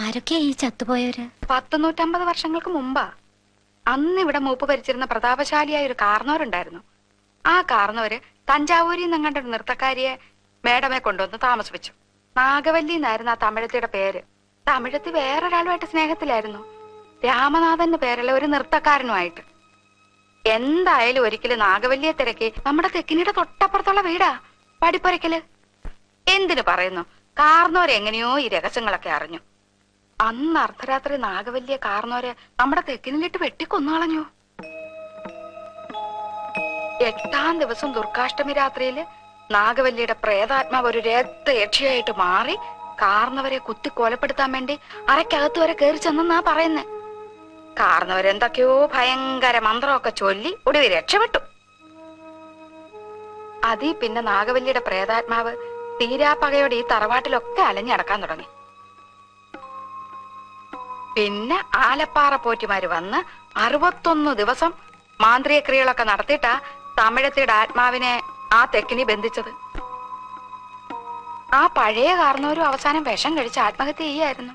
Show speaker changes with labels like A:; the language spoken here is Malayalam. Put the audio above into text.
A: ആരൊക്കെയാ ഈ ചത്തുപോയവര്?
B: 150 വർഷങ്ങൾക്ക് മുമ്പാ. അന്ന് ഇവിടെ മൂപ്പ് ഭരിച്ചിരുന്ന പ്രതാപശാലിയായ ഒരു കാർന്നവരുണ്ടായിരുന്നു. ആ കാർന്നവര് തഞ്ചാവൂരിൽ നിന്നങ്ങണ്ട ഒരു നൃത്തക്കാരിയെ മേഡമെ കൊണ്ടുവന്ന് താമസിപ്പിച്ചു. നാഗവല്ലി എന്നായിരുന്നു ആ തമിഴത്തിയുടെ പേര്. തമിഴത്തി വേറൊരാളുമായിട്ട് സ്നേഹത്തിലായിരുന്നു. രാമനാഥന്റെ പേരുള്ള ഒരു നൃത്തക്കാരനുമായിട്ട്. എന്തായാലും ഒരിക്കലും നാഗവല്ലിയെ തിരക്കി നമ്മുടെ തെക്കിനിയുടെ തൊട്ടപ്പുറത്തുള്ള വീടാ പടിപ്പുരയ്ക്കല്. എന്തിനു പറയുന്നു, കാർന്നോരെങ്ങനെയോ ഈ രഹസ്യങ്ങളൊക്കെ അറിഞ്ഞു. അന്ന് അർദ്ധരാത്രി നാഗവല്ലിയെ കാർന്നോരെ നമ്മുടെ തെക്കിനിലിട്ട് വെട്ടിക്കൊന്നുകളഞ്ഞു. 8ാം ദിവസം ദുർഗാഷ്ടമി രാത്രിയില് നാഗവല്ലിയുടെ പ്രേതാത്മാവ് ഒരു രക്തയക്ഷിയായിട്ട് മാറി കാർന്നവരെ കുത്തി കൊലപ്പെടുത്താൻ വേണ്ടി അരക്കകത്ത് വരെ കയറി ചെന്നാ പറയുന്നേ. കാർന്നവരെന്തൊക്കെയോ ഭയങ്കര മന്ത്രമൊക്കെ ചൊല്ലി ഒടുവിൽ രക്ഷപ്പെട്ടു. അതീ പിന്നെ നാഗവല്ലിയുടെ പ്രേതാത്മാവ് തീരാപ്പകയോടെ ഈ തറവാട്ടിലൊക്കെ അലഞ്ഞടക്കാൻ തുടങ്ങി. പിന്നെ ആലപ്പാറ പോറ്റിമാര് വന്ന് 61 ദിവസം മാന്ത്രിക ക്രിയകളൊക്കെ നടത്തിയിട്ടാ തമിഴത്തിയുടെ ആത്മാവിനെ ആ തെക്കിനി ബന്ധിച്ചത്. ആ പഴയ കാർന്നവരും അവസാനം വിഷം കഴിച്ച് ആത്മഹത്യ ചെയ്യായിരുന്നു.